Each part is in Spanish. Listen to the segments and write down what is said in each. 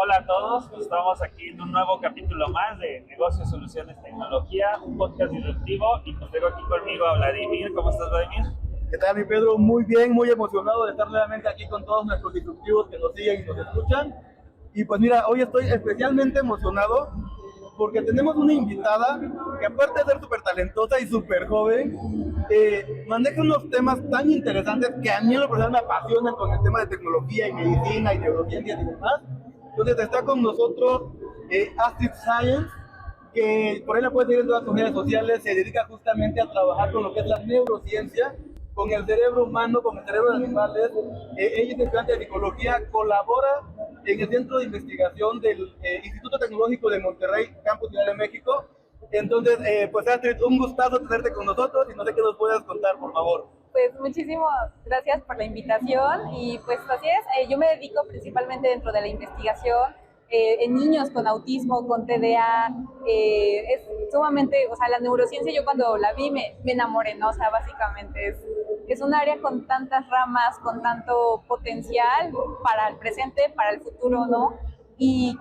Hola a todos, pues estamos aquí en un nuevo capítulo más de Negocios, Soluciones, Tecnología, un podcast disruptivo y pues tengo aquí conmigo a Vladimir. ¿Cómo estás, Vladimir? ¿Qué tal, mi Pedro? Muy bien, muy emocionado de estar nuevamente aquí con todos nuestros disruptivos que nos siguen y nos escuchan. Y pues mira, hoy estoy especialmente emocionado porque tenemos una invitada que aparte de ser súper talentosa y súper joven, maneja unos temas tan interesantes que a mí en lo personal me apasionan con el tema de tecnología y medicina y neurociencias y demás. Entonces está con nosotros Astrid Science, que por ahí la puedes seguir en todas sus redes sociales. Se dedica justamente a trabajar con lo que es la neurociencia, con el cerebro humano, con el cerebro de animales. Ella es estudiante de psicología, colabora en el Centro de Investigación del Instituto Tecnológico de Monterrey, Campus Ciudad de México. Entonces, pues Astrid, un gustazo tenerte con nosotros y no sé qué nos puedas contar, por favor. Pues muchísimas gracias por la invitación y pues así es, yo me dedico principalmente dentro de la investigación en niños con autismo, con TDA, es sumamente, o sea, la neurociencia yo cuando la vi me enamoré, ¿no? O sea, básicamente es un área con tantas ramas, con tanto potencial para el presente, para el futuro, ¿no? Y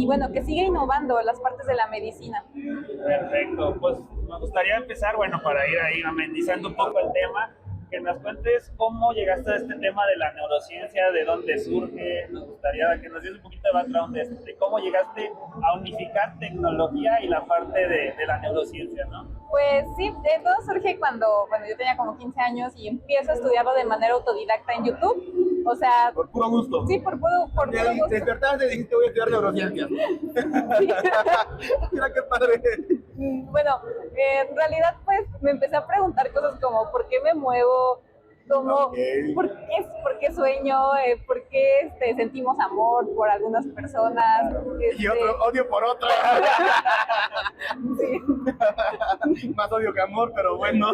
bueno, que sigue innovando las partes de la medicina. Perfecto, pues me gustaría empezar, bueno, para ir ahí amenizando un poco el tema, que nos cuentes cómo llegaste a este tema de la neurociencia, de dónde surge. Nos gustaría que nos des un poquito de background de cómo llegaste a unificar tecnología y la parte de la neurociencia, ¿no? Pues sí, todo surge cuando, bueno, yo tenía como 15 años y empiezo a estudiarlo de manera autodidacta en YouTube. O sea, Por puro gusto. sí, por puro gusto. Te despertaste y dijiste, voy a estudiar neurociencias. Sí. Mira qué padre. Bueno, en realidad pues me empecé a preguntar cosas como ¿por qué me muevo? Como, Okay. ¿por qué sueño? ¿Por qué sentimos amor por algunas personas? Y otro odio por otra. Sí. Más odio que amor, pero bueno.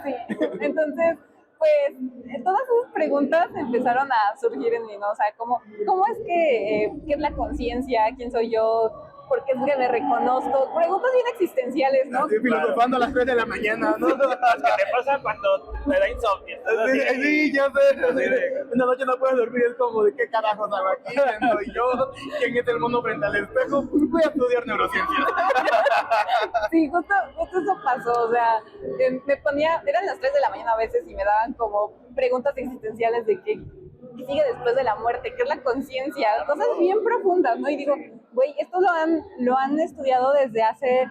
Sí. Entonces, pues todas esas preguntas empezaron a surgir en mí, ¿no? O sea, ¿cómo es qué es la conciencia? ¿Quién soy yo? ¿Por qué es que me reconozco? Preguntas bien existenciales, ¿no? Estoy filosofando a las 3 de la mañana, ¿no? ¿Qué te pasa cuando te da insomnio? Sí, ya sé. Una noche no puedes dormir, es como de qué carajos hago aquí, quién soy yo, quién es el mono frente al espejo. Voy a estudiar neurociencia. Sí, justo eso pasó, o sea, me ponía, eran las 3 de la mañana a veces y me daban como preguntas existenciales de qué sigue después de la muerte, qué es la conciencia, cosas bien profundas, ¿no? Y digo, güey, esto lo han estudiado desde hace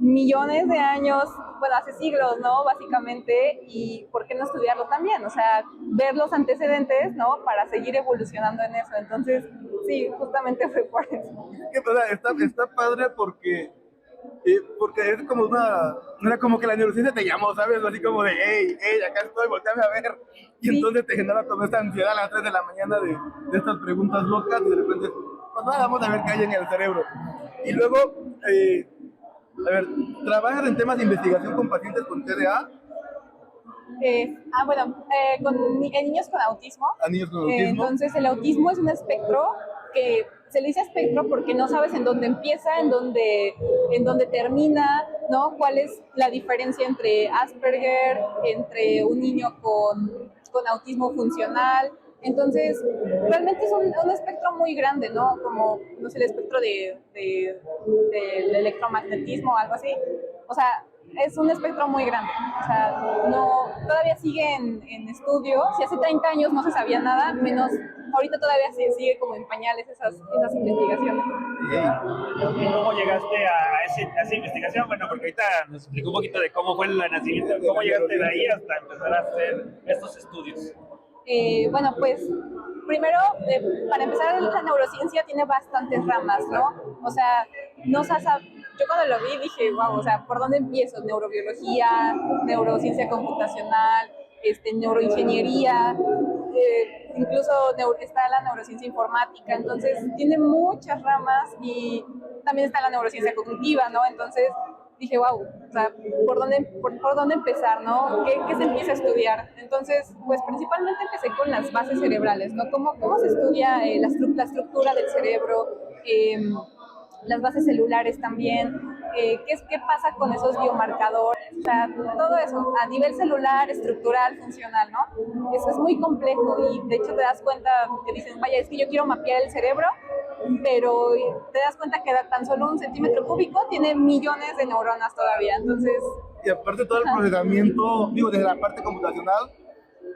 millones de años, bueno, hace siglos, ¿no? Básicamente, y ¿por qué no estudiarlo también? O sea, ver los antecedentes, ¿no? Para seguir evolucionando en eso. Entonces, sí, justamente fue por eso. Está padre porque es como no era como que la neurociencia te llamó, ¿sabes? Así como de, hey, acá estoy, volteame a ver. Y Sí. entonces te genera toda esta ansiedad a las 3 de la mañana de estas preguntas locas y de repente, pues nada, vamos a ver qué hay en el cerebro. Y luego, a ver, ¿trabajas en temas de investigación con pacientes con TDA? En niños con autismo. A niños con autismo. Entonces, el autismo es un espectro que se le dice espectro porque no sabes en dónde empieza, en dónde termina, ¿no? ¿Cuál es la diferencia entre Asperger, entre un niño con autismo funcional? Entonces, realmente es un espectro muy grande, ¿no? Como, no sé, el espectro del electromagnetismo o algo así. O sea, es un espectro muy grande. O sea, todavía sigue en estudio. Si hace 30 años no se sabía nada, menos ahorita todavía sigue como en pañales esas investigaciones. ¿Y cómo llegaste a esa investigación? Bueno, porque ahorita nos explicó un poquito de cómo fue el nacimiento, cómo llegaste de ahí hasta empezar a hacer estos estudios. Bueno, pues primero, para empezar, la neurociencia tiene bastantes ramas, ¿no? O sea, yo cuando lo vi dije, wow, o sea, ¿por dónde empiezo? Neurobiología, neurociencia computacional, neuroingeniería, incluso está la neurociencia informática, entonces tiene muchas ramas y también está la neurociencia cognitiva, ¿no? Entonces dije, wow, o sea, ¿por dónde empezar, no? ¿Qué se empieza a estudiar? Entonces, pues principalmente empecé con las bases cerebrales, ¿no? ¿Cómo se estudia la estructura del cerebro? Las bases celulares también, qué pasa con esos biomarcadores, o sea, todo eso, a nivel celular, estructural, funcional, ¿no? Eso es muy complejo y de hecho te das cuenta que dicen, vaya, es que yo quiero mapear el cerebro, pero te das cuenta que tan solo 1 centímetro cúbico tiene millones de neuronas todavía, entonces... Y aparte todo el procesamiento, digo, desde la parte computacional,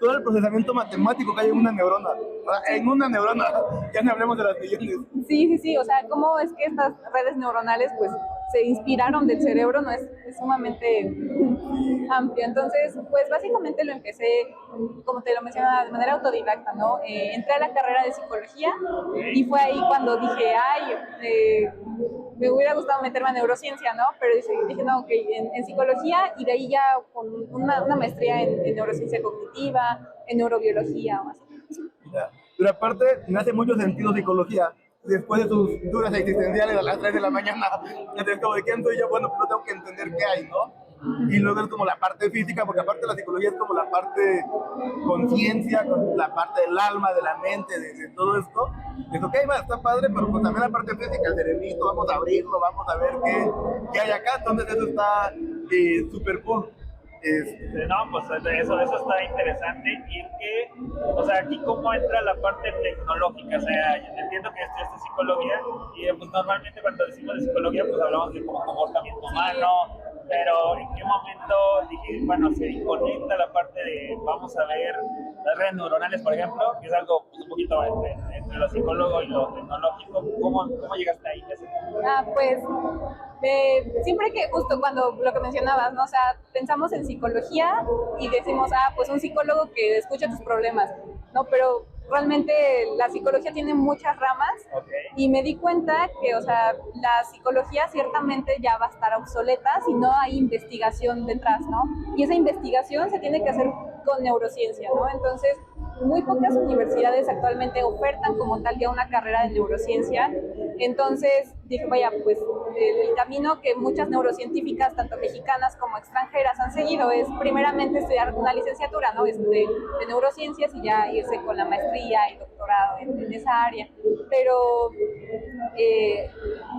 todo el procesamiento matemático que hay en una neurona. O sea, en una neurona, ya no hablemos de las millones. Sí, o sea, cómo es que estas redes neuronales pues se inspiraron del cerebro, no es sumamente amplio. Entonces, pues básicamente lo empecé, como te lo mencionaba, de manera autodidacta, ¿no? Entré a la carrera de psicología y fue ahí cuando dije, me hubiera gustado meterme a neurociencia, ¿no? Pero dije no, ok, en psicología y de ahí ya con una maestría en neurociencia cognitiva, en neurobiología o así. Ya. Pero aparte, me hace mucho sentido psicología. Después de sus dudas existenciales a las 3 de la mañana, entonces como de quién soy yo, bueno, pero tengo que entender qué hay, ¿no? Y luego es como la parte física, porque aparte la psicología es como la parte conciencia, la parte del alma, de la mente, de todo esto. Es ok, va, está padre, pero pues también la parte física, el cerebrito, vamos a abrirlo, vamos a ver qué hay acá. Entonces eso está súper cool. No, pues eso está interesante. Y es que, o sea, aquí cómo entra la parte tecnológica. O sea, yo entiendo que estudiaste psicología y pues normalmente cuando decimos de psicología pues hablamos de como comportamiento humano, pero ¿en qué momento dije, bueno, se conecta la parte de, vamos a ver las redes neuronales, por ejemplo, que es algo pues, un poquito entre lo psicólogo y lo tecnológico? ¿Cómo llegaste ahí? Pues siempre que justo cuando lo que mencionabas, ¿no? O sea, pensamos en psicología y decimos, pues un psicólogo que escucha tus problemas, ¿no? Pero realmente la psicología tiene muchas ramas y me di cuenta que, o sea, la psicología ciertamente ya va a estar obsoleta si no hay investigación detrás, ¿no? Y esa investigación se tiene que hacer con neurociencia, ¿no? Entonces, muy pocas universidades actualmente ofertan como tal ya una carrera de neurociencia. Entonces dije, vaya, pues el camino que muchas neurocientíficas, tanto mexicanas como extranjeras, han seguido es primeramente estudiar una licenciatura, ¿no? De neurociencias y ya irse con la maestría y doctorado en esa área. Pero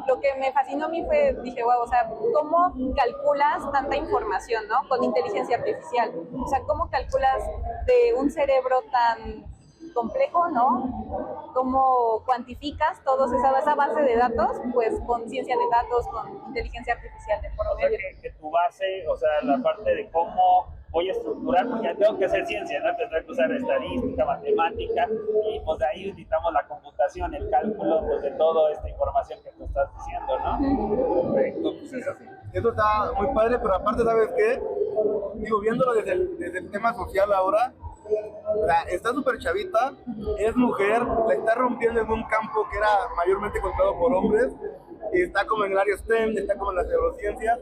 lo que me fascinó a mí fue, dije, wow, o sea, ¿cómo calculas tanta información, ¿no? Con inteligencia artificial. O sea, ¿cómo calculas de un cerebro tan complejo, ¿no? ¿Cómo cuantificas toda esa base de datos? Pues con ciencia de datos, con inteligencia artificial de por medio. O sea, que tu base, o sea, la parte de cómo voy a estructurar, porque ya tengo que hacer ciencia, ¿no? Tendré que usar estadística, matemática, y pues de ahí necesitamos la computación, el cálculo, pues de toda esta información que tú estás diciendo, ¿no? Perfecto, pues es así. Eso está muy padre, pero aparte, ¿sabes qué? Digo, viéndolo desde el tema social ahora, está súper chavita, es mujer, la está rompiendo en un campo que era mayormente controlado por hombres, está como en el área STEM, está como en las neurociencias,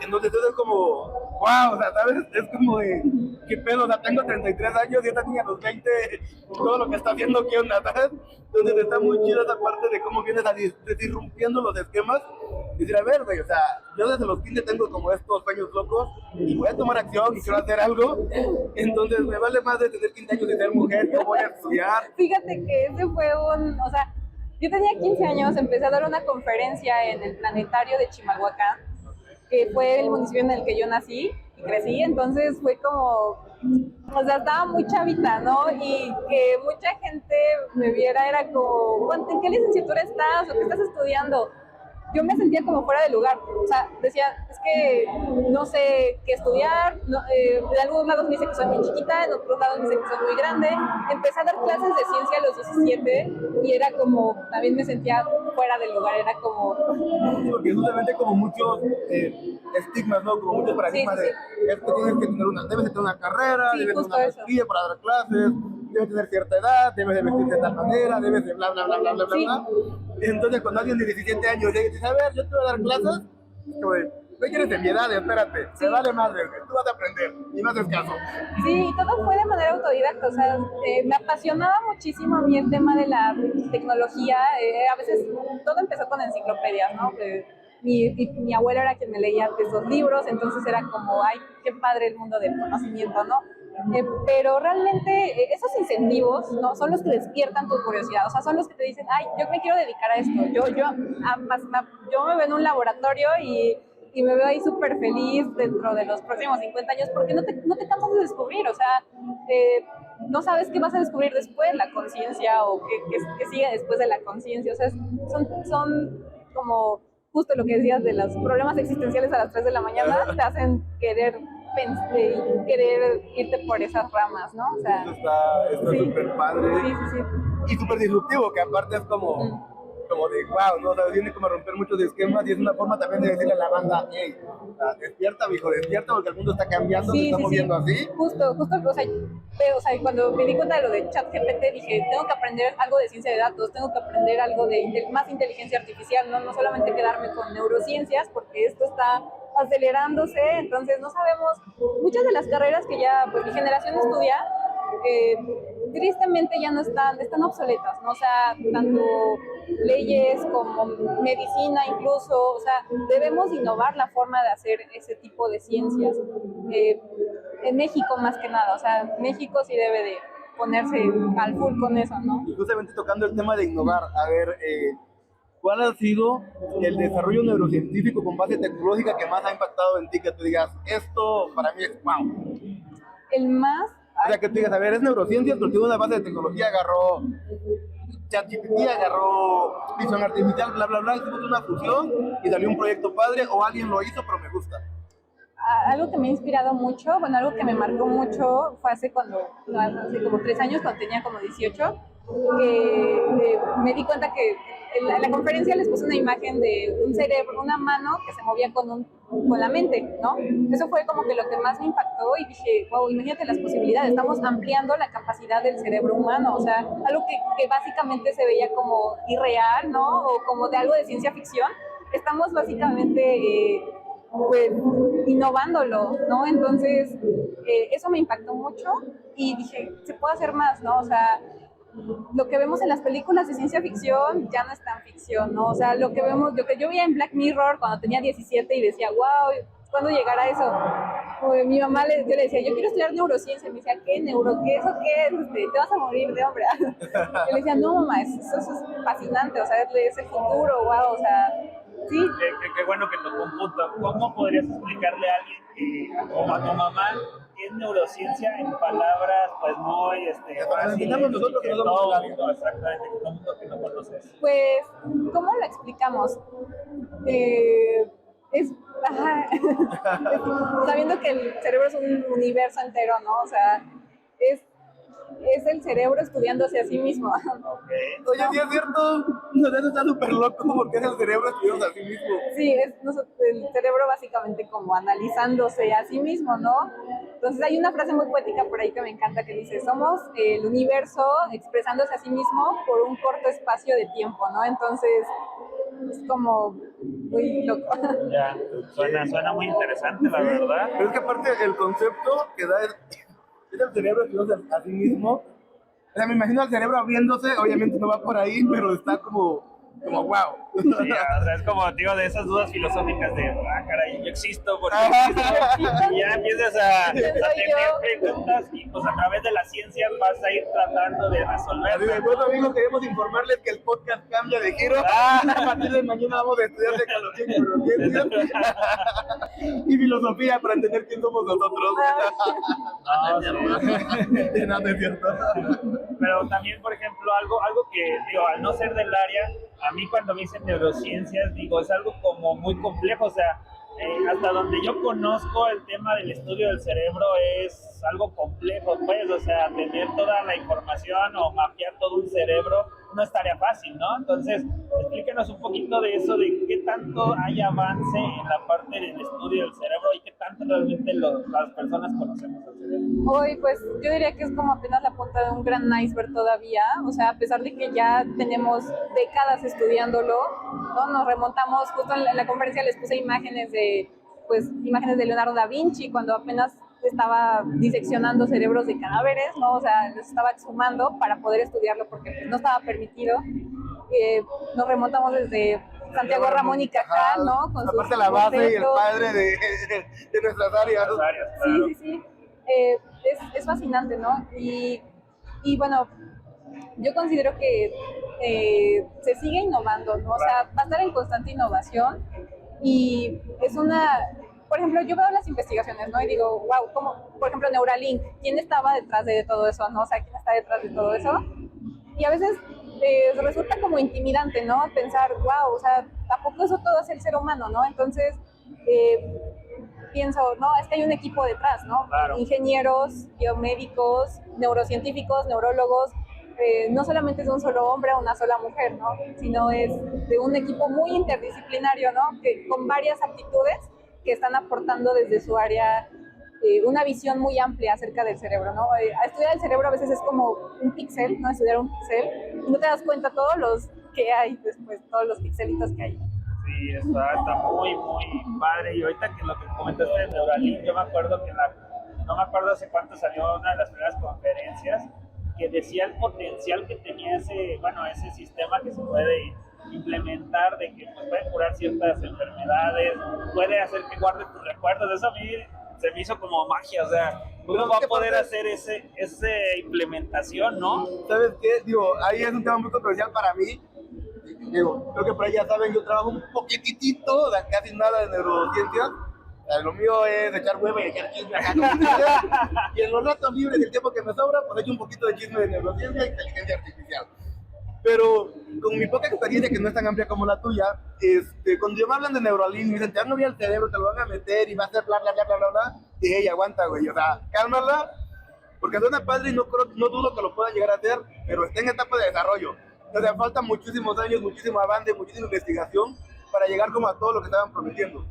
entonces todo es como, wow, o sea, ¿sabes? Es como de, ¿qué pedo? O sea, tengo 33 años y esta niña a los 20, todo lo que está haciendo, ¿qué onda? ¿Sabes? Entonces está muy chido esa parte de cómo vienes disrumpiendo los esquemas y decir, a ver, güey, o sea, yo desde los 15 tengo como estos sueños locos y voy a tomar acción y quiero hacer algo, entonces me vale más de tener 15 años y ser mujer, yo voy a estudiar. Fíjate que ese fue o sea, yo tenía 15 años, empecé a dar una conferencia en el planetario de Chimalhuacán, que fue el municipio en el que yo nací y crecí, entonces fue como, o sea, estaba muy chavita, ¿no? Y que mucha gente me viera era como, ¿en qué licenciatura estás o qué estás estudiando? Yo me sentía como fuera de lugar, o sea, decía, es que no sé qué estudiar, de algunos lados me dice que soy muy chiquita, en otros lados me dice que soy muy grande. Empecé a dar clases de ciencia a los 17 y era como, también me sentía fuera del lugar, era como... Sí, porque justamente como muchos estigmas, ¿no? Como muchos paradigmas Sí. de, es que tienes que tener debes de tener una carrera, debes de tener una maestría para dar clases, debes tener cierta edad, debes de vestir de tal manera, debes de bla, bla, bla, bla, bla, bla, bla. Entonces, cuando alguien de 17 años llega y dice, a ver, yo te voy a dar clases, no quieres de mi edad, espérate, me vale madre, tú vas a aprender y no haces caso. Sí, todo fue de manera autodidacta, o sea, me apasionaba muchísimo a mí el tema de la tecnología, a veces todo empezó con enciclopedias, ¿no? Mi abuelo era quien me leía esos libros, entonces era como, ay, qué padre el mundo del conocimiento, ¿no? Pero realmente esos incentivos, ¿no? Son los que despiertan tu curiosidad, o sea, son los que te dicen, ay, yo me quiero dedicar a esto, yo me veo en un laboratorio y me veo ahí súper feliz dentro de los próximos 50 años porque no te cansas de descubrir, o sea, no sabes qué vas a descubrir después, la conciencia o qué sigue después de la conciencia, o sea, son como justo lo que decías de los problemas existenciales a las 3 de la mañana, te hacen querer irte por esas ramas, ¿no? O sea, está súper padre. Sí, sí, sí. Y súper disruptivo, que aparte es como de wow, ¿no? O sea, viene como a romper muchos esquemas y es una forma también de decirle a la banda, hey, despierta, mijo, despierta porque el mundo está cambiando, se está moviendo así. Justo, o sea, cuando me di cuenta de lo de ChatGPT dije, tengo que aprender algo de ciencia de datos, tengo que aprender algo de más inteligencia artificial, no solamente quedarme con neurociencias, porque esto está acelerándose, entonces no sabemos, muchas de las carreras que ya pues mi generación estudia, tristemente ya no están obsoletas, ¿no? O sea, tanto leyes como medicina incluso, o sea, debemos innovar la forma de hacer ese tipo de ciencias. En México más que nada, o sea, México sí debe de ponerse al full con eso, ¿no? Y justamente tocando el tema de innovar, a ver, ¿cuál ha sido el desarrollo neurocientífico con base tecnológica que más ha impactado en ti? Que tú digas, esto para mí es wow. El más... O sea, que tú digas, a ver, es neurociencias, pero tiene una base de tecnología, agarró ChatGPT, agarró visión artificial, bla, bla, bla, hicimos una fusión y salió un proyecto padre, o alguien lo hizo, pero me gusta. Algo que me ha inspirado mucho, bueno, algo que me marcó mucho fue hace como 3 años, cuando tenía como 18, que me di cuenta que en la conferencia les puse una imagen de un cerebro, una mano que se movía con la mente, ¿no? Eso fue como que lo que más me impactó y dije, wow, imagínate las posibilidades, estamos ampliando la capacidad del cerebro humano, o sea, algo que básicamente se veía como irreal, ¿no? O como de algo de ciencia ficción, estamos básicamente... pues innovándolo, ¿no? Entonces, eso me impactó mucho y dije, se puede hacer más, ¿no? O sea, lo que vemos en las películas de ciencia ficción ya no es tan ficción, ¿no? O sea, lo que yo veía en Black Mirror cuando tenía 17 y decía, wow, ¿cuándo llegará eso? Mi mamá yo le decía, yo quiero estudiar neurociencia, y me decía, ¿qué neuro? ¿Qué eso qué es? Te vas a morir de hambre. Yo le decía, no mamá, eso es fascinante, o sea, es el futuro, wow, o sea, sí. Qué bueno que tocó un punto. ¿Cómo podrías explicarle a alguien, como a tu mamá, qué es neurociencia en palabras, pues muy fáciles? Nosotros que no somos todo del el mundo, exactamente, que todo el mundo que no conoces. Pues, ¿cómo lo explicamos? Sabiendo que el cerebro es un universo entero, ¿no? O sea, es el cerebro estudiándose a sí mismo. Okay. Oye, sí es cierto, no, eso está súper loco porque es el cerebro estudiándose a sí mismo. Sí, el cerebro básicamente como analizándose a sí mismo, ¿no? Entonces hay una frase muy poética por ahí que me encanta que dice, somos el universo expresándose a sí mismo por un corto espacio de tiempo, ¿no? Entonces es como muy loco. Ya, suena muy interesante, la verdad. Pero es que aparte el concepto que da es el cerebro estudiándose a sí mismo. O sea, me imagino al cerebro abriéndose, obviamente no va por ahí, pero está como wow. Sí, o sea, es como, digo, de esas dudas filosóficas de, caray, yo existo, porque y ya empiezas a tener preguntas y pues a través de la ciencia vas a ir tratando de resolverlas. Bueno, amigos, queremos informarles que el podcast cambia de giro. A partir de mañana vamos a estudiar tecnología y neurociencia y filosofía para entender quién somos nosotros. No, es cierto. Pero también, por ejemplo, algo que, digo, al no ser del área, a mí cuando me dicen neurociencias, digo, es algo como muy complejo, o sea, hasta donde yo conozco el tema del estudio del cerebro es algo complejo, pues, o sea, tener toda la información o mapear todo un cerebro no es tarea fácil, ¿no? Entonces, explíquenos un poquito de eso, de qué tanto hay avance en la parte del estudio del cerebro y qué tanto realmente las personas conocemos al cerebro. Hoy, pues, yo diría que es como apenas la punta de un gran iceberg todavía, o sea, a pesar de que ya tenemos décadas estudiándolo, ¿no? Nos remontamos, justo en la conferencia les puse imágenes de Leonardo da Vinci, cuando apenas estaba diseccionando cerebros de cadáveres, ¿no? O sea, los estaba exhumando para poder estudiarlo porque no estaba permitido. Nos remontamos desde Santiago Ramón y Cajal, ¿no? Con aparte la base y el padre de nuestras áreas. Sí, sí, sí. es fascinante, ¿no? Y bueno, yo considero que se sigue innovando, ¿no? O sea, va a estar en constante innovación y es una, por ejemplo, yo veo las investigaciones, ¿no? Y digo, wow, como, por ejemplo, Neuralink, ¿quién estaba detrás de todo eso, no? O sea, ¿quién está detrás de todo eso? Y a veces resulta como intimidante, ¿no? Pensar, wow, o sea, ¿a poco eso todo hace el ser humano, no? Entonces, pienso, no, es que hay un equipo detrás, ¿no? Claro. Ingenieros, biomédicos, neurocientíficos, neurólogos, no solamente es de un solo hombre o una sola mujer, ¿no? Sino es de un equipo muy interdisciplinario, ¿no? Que, con varias aptitudes que están aportando desde su área una visión muy amplia acerca del cerebro, ¿no? Estudiar el cerebro a veces es como un píxel, ¿no? Estudiar un píxel y no te das cuenta todos los que hay después, todos los pixelitos que hay. Sí, está muy, muy padre. Y ahorita que lo que comentaste de Neuralink, yo me acuerdo que no me acuerdo hace cuánto salió una de las primeras conferencias que decía el potencial que tenía ese sistema que se puede implementar, de que pues, puede curar ciertas enfermedades, puede hacer que guarde tus recuerdos. Eso a mí se me hizo como magia, o sea, ¿cómo va a poder hacer esa implementación, no? ¿Sabes qué? Digo, ahí es un tema muy controversial para mí. Digo, creo que por ahí ya saben, yo trabajo un poquitito, casi nada de neurociencias. Lo mío es echar hueva y echar chisme acá. Y en los ratos libres, el tiempo que me sobra, pues echo un poquito de chisme de neurociencia e inteligencia artificial. Pero con mi poca experiencia, que no es tan amplia como la tuya, cuando yo me hablan de Neuralink, me dicen, te van a abrir el cerebro, te lo van a meter y va a hacer bla, bla, bla, bla, bla, bla. Y hey, aguanta, güey, o sea, cálmala, porque suena padre y no dudo que lo puedan llegar a hacer, pero está en etapa de desarrollo. O sea, faltan muchísimos años, muchísimo avance, muchísima investigación para llegar como a todo lo que estaban prometiendo.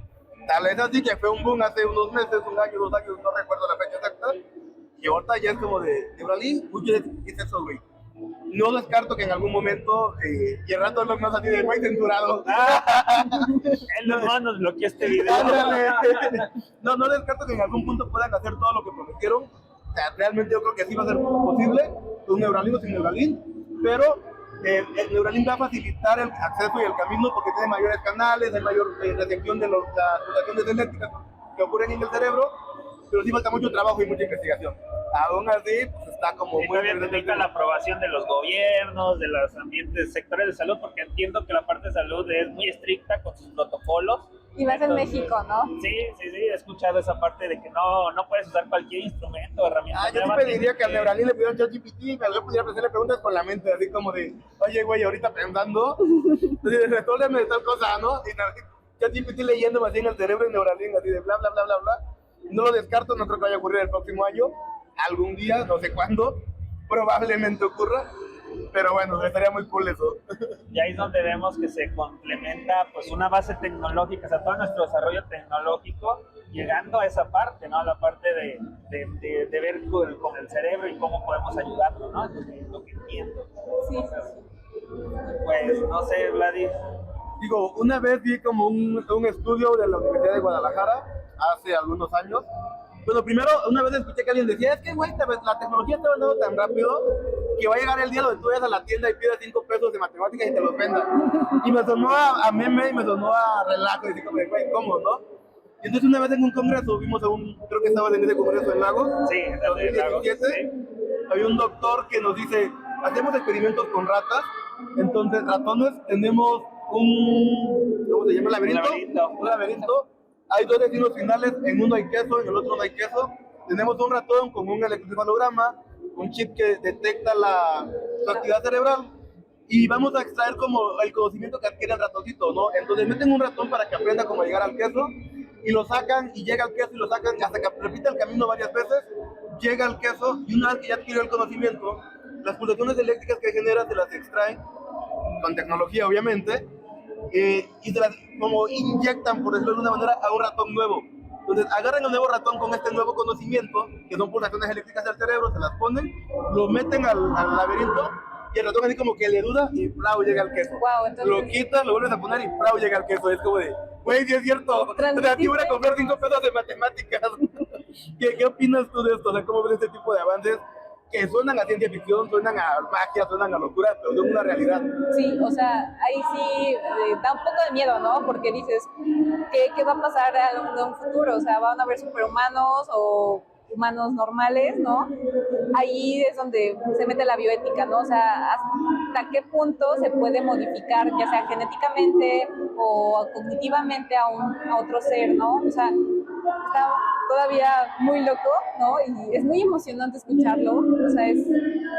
Tal vez así que fue un boom hace unos meses, un año, 2 años, no recuerdo la fecha exacta, y ahorita ya es como de Neuralink, ¿qué es eso, güey? No descarto que en algún momento, y el rato los más así de güey censurado. Él nos bloqueó este video. No descarto que en algún punto puedan hacer todo lo que prometieron. O sea, realmente yo creo que sí va a ser posible, un Neuralink o sin Neuralink, pero el Neuralink va a facilitar el acceso y el camino porque tiene mayores canales, hay mayor recepción de las pulsaciones eléctricas que ocurren en el cerebro, pero sí falta mucho trabajo y mucha investigación. Aún así, pues está como muy... Todavía necesita la aprobación de los gobiernos, de los ambientes, sectores de salud, porque entiendo que la parte de salud es muy estricta con sus protocolos. Y más en México, ¿no? Sí, he escuchado esa parte de que no puedes usar cualquier instrumento o herramienta. Yo sí pediría que al Neuralink le pidieran ChatGPT y que yo pudiera hacerle preguntas con la mente, así como de, oye, güey, ahorita pensando, resuélveme de tal cosa, ¿no? Y ChatGPT leyendo así en el cerebro de Neuralink, así de bla, bla, bla, bla, bla. No lo descarto, no creo que vaya a ocurrir el próximo año, algún día, no sé cuándo, probablemente ocurra, pero bueno, estaría muy cool eso. Y ahí es donde vemos que se complementa pues una base tecnológica, o sea, todo nuestro desarrollo tecnológico, llegando a esa parte, ¿no? A la parte de ver con el cerebro y cómo podemos ayudarlo, ¿no? Es lo que entiendo. Sí. Pues, no sé, Vladis. Digo, una vez vi como un estudio de la Universidad de Guadalajara, hace algunos años. Bueno, primero, una vez escuché que alguien decía, es que, güey, la tecnología está avanzando tan rápido que va a llegar el día donde tú vayas a la tienda y pidas 5 pesos de matemáticas y te los vendan. Y me sonó a meme y me sonó a relajo, y así como, güey, ¿cómo, no? Y entonces una vez en un congreso, vimos creo que estaba en ese congreso en Lagos, sí, en 2017, sí. Había un doctor que nos dice, hacemos experimentos con ratas, entonces ratones tenemos ¿cómo se llama? Un laberinto. Hay 2 destinos finales, en uno hay queso, en el otro no hay queso. Tenemos un ratón con un electroencefalograma, un chip que detecta su actividad cerebral y vamos a extraer como el conocimiento que adquiere el ratoncito, ¿no? Entonces meten un ratón para que aprenda cómo llegar al queso y lo sacan y llega al queso y lo sacan hasta que repite el camino varias veces, llega al queso y una vez que ya adquirió el conocimiento, las pulsaciones eléctricas que genera se las extraen con tecnología obviamente, y se las como inyectan, por decirlo de alguna manera, a un ratón nuevo. Entonces agarran el nuevo ratón con este nuevo conocimiento, que son pulsaciones eléctricas del cerebro, se las ponen, lo meten al laberinto, y el ratón así como que le duda y ¡prau! Llega al queso. Wow, entonces... Lo quitas, lo vuelves a poner y ¡prau! Llega al queso. Es como de, güey, sí es cierto. O sea, aquí voy a comprar 5 pesos de matemáticas. ¿Qué opinas tú de esto? O sea, ¿cómo ves este tipo de avances que suenan a ciencia ficción, suenan a magia, suenan a locura, pero son una realidad? Sí, o sea, ahí sí da un poco de miedo, ¿no? Porque dices, ¿qué va a pasar en un futuro? O sea, ¿van a haber superhumanos o humanos normales, ¿no? Ahí es donde se mete la bioética, ¿no? O sea, hasta qué punto se puede modificar, ya sea genéticamente o cognitivamente a otro ser, ¿no? O sea, está todavía muy loco, ¿no? Y es muy emocionante escucharlo, o sea, es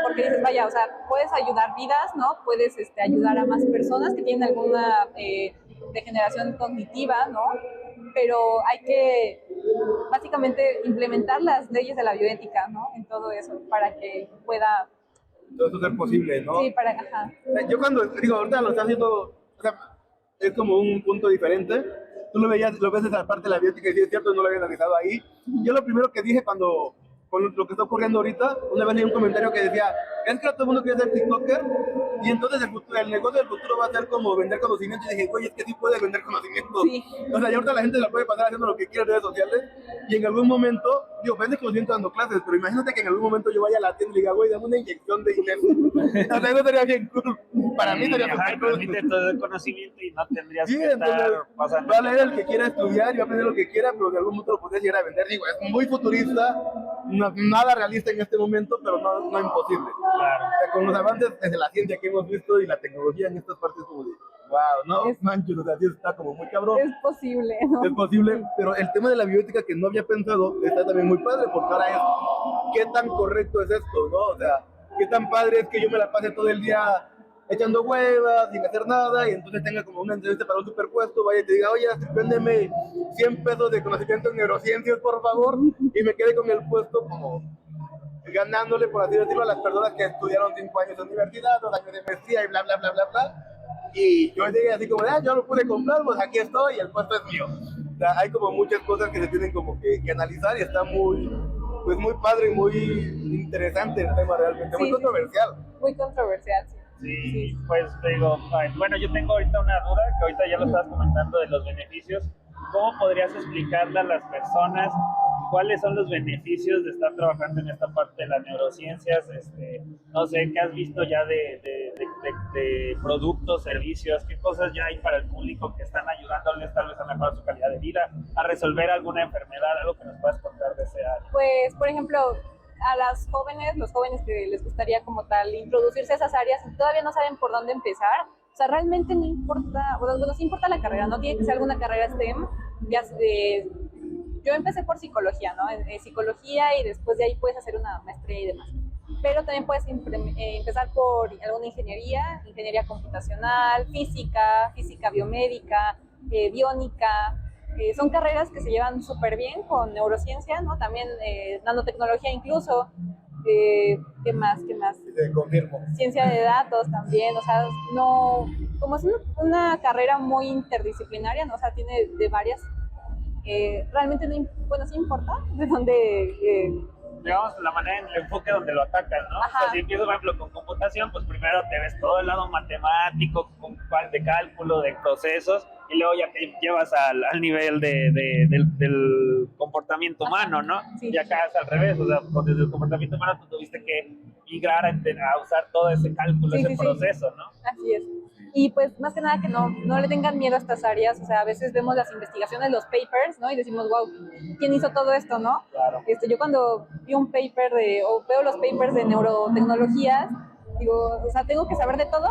porque dices, vaya, o sea, puedes ayudar vidas, ¿no? Puedes ayudar a más personas que tienen alguna degeneración cognitiva, ¿no? Pero hay que básicamente implementar las leyes de la bioética, ¿no? En todo eso, para que pueda... Todo esto ser posible, ¿no? Sí, para... Ajá. Yo cuando digo, ahorita lo está haciendo, o sea, es como un punto diferente. Tú lo veías, lo ves desde la parte de la biótica y sí es cierto, no lo había analizado ahí. Yo lo primero que dije cuando, con lo que está ocurriendo ahorita, una vez leí un comentario que decía, es que todo el mundo quiere ser TikToker y entonces el negocio del futuro va a ser como vender conocimiento. Y dije, oye, es que sí puedes vender conocimiento. Sí. O sea, y ahorita la gente la puede pasar haciendo lo que quiera en redes sociales y en algún momento, digo, vende conocimiento dando clases, pero imagínate que en algún momento yo vaya a la tienda y diga, güey, dame una inyección de dinero. O sea, eso sería bien cool. Para mí sería súper cool. Transmite todo el conocimiento y no tendrías Sí, que entonces, estar pasando. va a leer el que quiera estudiar y va a aprender lo que quiera, pero de algún momento lo podrías llegar a vender. Digo, es muy futurista, nada realista en este momento, pero no imposible. Claro. O sea, con los avances desde la ciencia que hemos visto y la tecnología en estas partes, como de, wow, no manches, o sea, sí está como muy cabrón. Es posible, ¿no? Es posible, pero el tema de la bioética que no había pensado está también muy padre, porque ahora es, ¿qué tan correcto es esto, no? O sea, ¿qué tan padre es que yo me la pase todo el día echando huevas, sin hacer nada, y entonces tenga como una entrevista para un superpuesto, vaya y te diga, oye, véndeme 100 pesos de conocimiento en neurociencias, por favor, y me quede con el puesto como ganándole, por así decirlo, a las personas que estudiaron 5 años de universidad, 2 años de maestría y bla, bla, bla, bla, bla. Y yo llegué así como, yo lo pude comprar, pues aquí estoy y el puesto es mío. O sea, hay como muchas cosas que se tienen como que analizar y está muy, pues muy padre y muy interesante el tema realmente, Sí, muy controversial. Muy controversial, sí. Sí, pues te digo, bueno, yo tengo ahorita una duda, que ahorita ya lo estabas comentando de los beneficios. ¿Cómo podrías explicarle a las personas cuáles son los beneficios de estar trabajando en esta parte de las neurociencias? No sé, ¿qué has visto ya de productos, servicios? ¿Qué cosas ya hay para el público que están ayudándoles tal vez a mejorar su calidad de vida, a resolver alguna enfermedad? Algo que nos puedas contar de ese área. Pues, por ejemplo, a los jóvenes que les gustaría como tal introducirse a esas áreas y todavía no saben por dónde empezar, o sea, realmente no importa, bueno, sí importa la carrera, no tiene que ser alguna carrera STEM. Yo empecé por psicología, ¿no? En psicología y después de ahí puedes hacer una maestría y demás. Pero también puedes empezar por alguna ingeniería computacional, física biomédica, biónica. Son carreras que se llevan súper bien con neurociencia, ¿no? También nanotecnología incluso. ¿Qué más? Te confirmo. Ciencia de datos también, o sea, no, como es una carrera muy interdisciplinaria, ¿no? O sea, tiene de varias, realmente no, bueno, sí importa de dónde... digamos, la manera en el enfoque donde lo atacan, ¿no? Ajá. O sea, si empiezas, por ejemplo, con computación, pues primero te ves todo el lado matemático, de cálculo, de procesos, y luego ya te llevas al nivel del comportamiento humano, ¿no? Sí. Y acá es al revés, o sea, desde el comportamiento humano tú tuviste que migrar a usar todo ese cálculo, ese proceso, ¿no? Así es. Y pues más que nada que no le tengan miedo a estas áreas, o sea, a veces vemos las investigaciones, los papers, ¿no? Y decimos, wow, ¿quién hizo todo esto, no? Claro. Yo cuando vi un paper o veo los papers de neurotecnologías, digo, o sea, ¿tengo que saber de todo?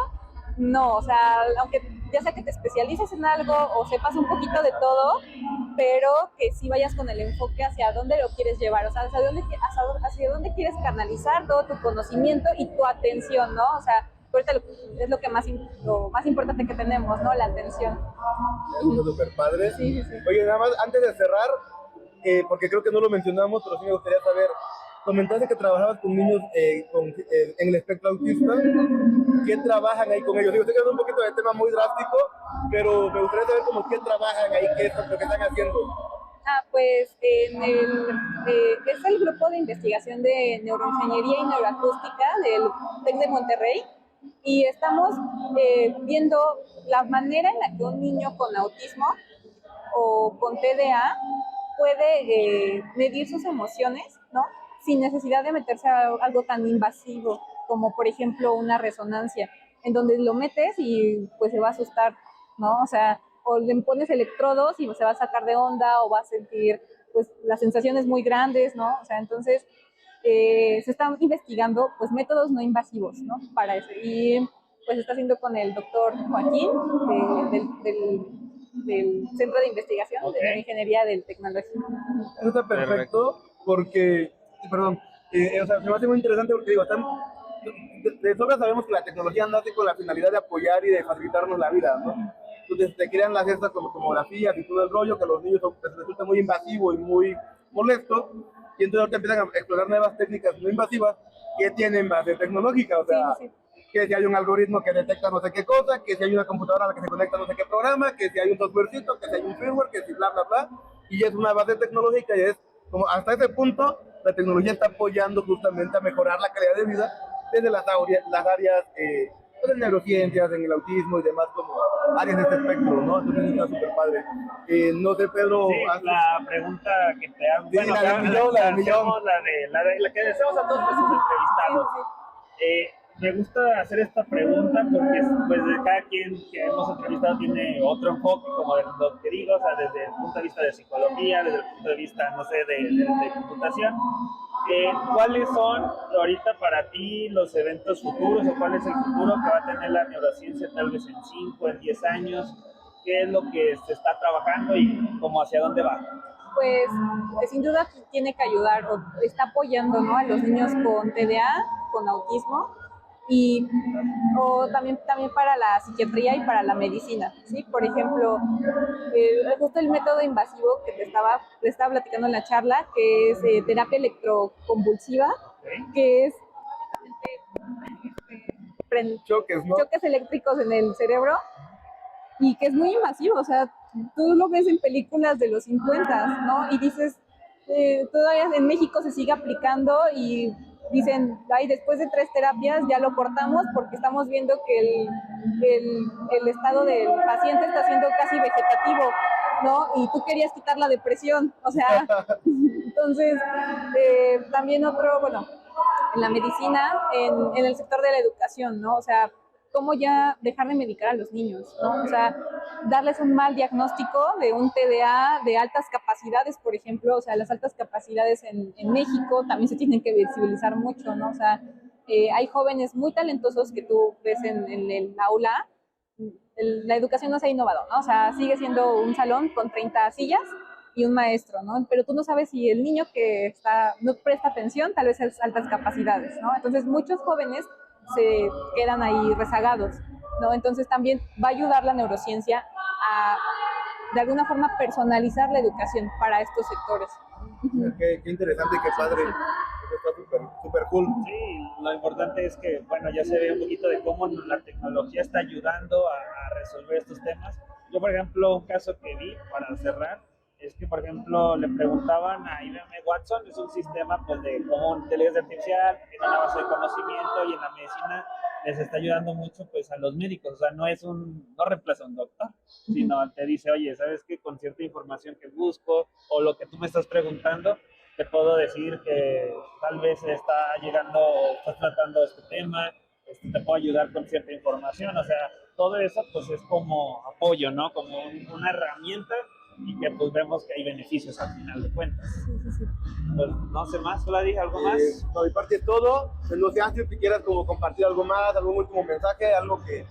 No, o sea, aunque ya sea que te especialices en algo o sepas un poquito de todo, pero que sí vayas con el enfoque hacia dónde lo quieres llevar, o sea, hacia dónde quieres canalizar todo tu conocimiento y tu atención, ¿no? O sea, ahorita es lo más importante que tenemos, ¿no? La atención. Es súper padre. Sí. Oye, nada más, antes de cerrar, porque creo que no lo mencionamos, pero sí me gustaría saber, comentaste que trabajabas con niños en el espectro autista. ¿Qué trabajan ahí con ellos? Digo, estoy hablando un poquito de tema muy drástico, pero me gustaría saber como qué trabajan ahí, qué es lo que están haciendo. Pues es el grupo de investigación de neuroingeniería y neuroacústica del TEC de Monterrey y estamos viendo la manera en la que un niño con autismo o con TDA puede medir sus emociones, ¿no? Sin necesidad de meterse a algo tan invasivo como por ejemplo una resonancia, en donde lo metes y pues se va a asustar, ¿no? O sea, o le pones electrodos y se va a sacar de onda o va a sentir pues las sensaciones muy grandes, ¿no? O sea, entonces se están investigando pues métodos no invasivos, ¿no? Para eso. Y pues se está haciendo con el doctor Joaquín del Centro de Investigación de Ingeniería del Tecnológico. Eso está perfecto porque, perdón, o sea, se me hace muy interesante porque digo, de sobra sabemos que la tecnología nace con la finalidad de apoyar y de facilitarnos la vida, ¿no? Entonces te crean las estas como tomografías y todo el rollo que a los niños les resulta muy invasivo y muy molesto, y entonces ahorita empiezan a explorar nuevas técnicas no invasivas que tienen base tecnológica, o sea, que si hay un algoritmo que detecta no sé qué cosa, que si hay una computadora a la que se conecta no sé qué programa, que si hay un softwarecito, que si hay un firmware, que si bla, bla, bla, y es una base tecnológica y es como hasta ese punto la tecnología está apoyando justamente a mejorar la calidad de vida desde las áreas pues en neurociencias, en el autismo y demás como áreas de este espectro, ¿no? Entonces está súper padre. No sé, Pedro... Sí, la pregunta que te hago... Sí, bueno, la del millón, la del millón. La que hacemos a todos nuestros entrevistados. Me gusta hacer esta pregunta porque pues, de cada quien que hemos entrevistado tiene otro enfoque, como de lo que digo, o sea, desde el punto de vista de psicología, desde el punto de vista, no sé, de computación. ¿Cuáles son ahorita para ti los eventos futuros o cuál es el futuro que va a tener la neurociencia tal vez en 5, en 10 años? ¿Qué es lo que se está trabajando y cómo hacia dónde va? Pues sin duda tiene que ayudar o está apoyando, ¿no? A los niños con TDA, con autismo, y o también para la psiquiatría y para la medicina, ¿sí? Por ejemplo, justo el método invasivo que te estaba platicando en la charla, que es terapia electroconvulsiva, que es choques eléctricos en el cerebro y que es muy invasivo, o sea, tú lo ves en películas de los 50, ¿no? Y dices, todavía en México se sigue aplicando y dicen, ay, después de 3 terapias ya lo cortamos porque estamos viendo que el estado del paciente está siendo casi vegetativo, ¿no? Y tú querías quitar la depresión, o sea, entonces, también bueno, en la medicina, en el sector de la educación, ¿no? O sea, cómo ya dejar de medicar a los niños, ¿no? O sea, darles un mal diagnóstico de un TDA de altas capacidades, por ejemplo, o sea, las altas capacidades en México también se tienen que visibilizar mucho, ¿no? O sea, hay jóvenes muy talentosos que tú ves en el aula, la educación no se ha innovado, ¿no? O sea, sigue siendo un salón con 30 sillas y un maestro, ¿no? Pero tú no sabes si el niño que no presta atención, tal vez es altas capacidades, ¿no? Entonces, muchos jóvenes se quedan ahí rezagados, ¿no? Entonces también va a ayudar la neurociencia a, de alguna forma, personalizar la educación para estos sectores. Qué interesante y qué padre. Está súper cool. Sí, lo importante es que, bueno, ya se ve un poquito de cómo la tecnología está ayudando a resolver estos temas. Yo, por ejemplo, un caso que vi, para cerrar, es que, por ejemplo, le preguntaban a IBM Watson, es un sistema pues, de como inteligencia artificial, tiene una base de conocimiento y en la medicina les está ayudando mucho pues, a los médicos. O sea, no reemplaza a un doctor, sino te dice, oye, ¿sabes qué? Con cierta información que busco o lo que tú me estás preguntando, te puedo decir que tal vez está llegando, estás tratando este tema, te puedo ayudar con cierta información. O sea, todo eso pues es como apoyo, ¿no? Como una herramienta y que pues vemos que hay beneficios al final de cuentas. Sí. Pues no sé más, Vladi, ¿algo más? Por mi parte es todo. No sé, Astrid, si quieras como compartir algo más, algún último mensaje, algo que...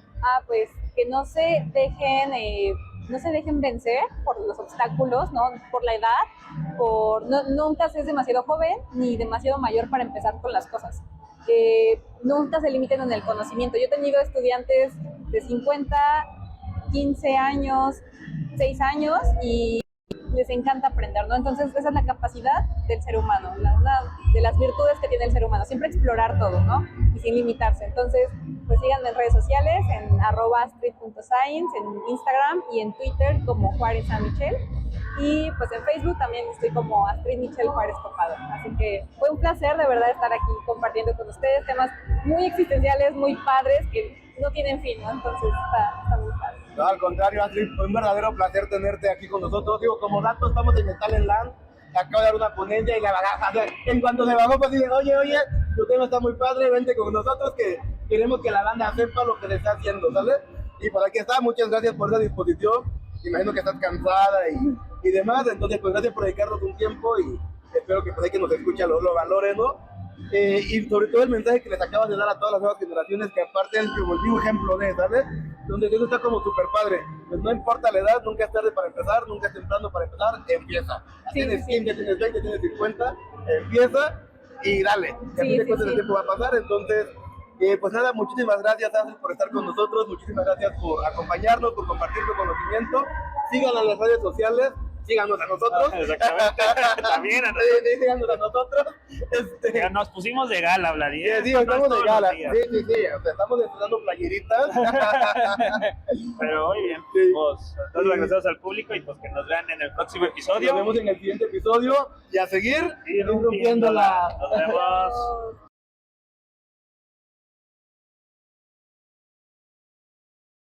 Pues que no se dejen vencer por los obstáculos, ¿no? Por la edad, nunca se es demasiado joven ni demasiado mayor para empezar con las cosas. Nunca se limiten en el conocimiento. Yo he tenido estudiantes de 50, 15 años, 6 años y les encanta aprender, ¿no? Entonces esa es la capacidad del ser humano, una de las virtudes que tiene el ser humano, siempre explorar todo, ¿no? Y sin limitarse. Entonces, pues síganme en redes sociales, en @astrid.science, en Instagram y en Twitter como Juárez San Michel. Y pues en Facebook también estoy como Astrid Michel Juárez Copado. Así que fue un placer de verdad estar aquí compartiendo con ustedes temas muy existenciales, muy padres, que no tienen fin, ¿no? Entonces está muy padre. No, al contrario, Astrid, fue un verdadero placer tenerte aquí con nosotros. Digo, como dato, estamos en el Talent Land, acabo de dar una ponencia y la bagaja, o sea, en cuanto se bajó, pues dije, oye, tu tema está muy padre, vente con nosotros que queremos que la banda sepa lo que le está haciendo, ¿sabes? Y por aquí está, muchas gracias por esa disposición. imagino que estás cansada y demás, entonces pues gracias por dedicarnos un tiempo y espero que por ahí que nos escucha lo valore, ¿no? Y sobre todo el mensaje que les acabas de dar a todas las nuevas generaciones, que aparte es el vivo ejemplo de, ¿sabes? Donde eso está como súper padre. Pues no importa la edad, nunca es tarde para empezar, nunca es temprano para empezar, empieza. Sí, Tienes sí. 15, tienes 20, tienes 50, empieza y dale. Que a fin de cuentas el tiempo va a pasar, entonces... pues nada, muchísimas gracias, Ángel, por estar con nosotros, muchísimas gracias por acompañarnos, por compartir tu conocimiento. Síganos en las redes sociales, síganos a nosotros. Exactamente. También a nosotros. Sí, síganos a nosotros. Ya nos pusimos de gala, Vladimir. Sí, estamos de gala. Sí, Sí, o sea, estamos estrenando playeritas. Pero muy bien, Sí. pues entonces agradecemos al público y pues que nos vean en el próximo episodio. Nos vemos en el siguiente episodio y a seguir Y rompiéndola. Nos vemos.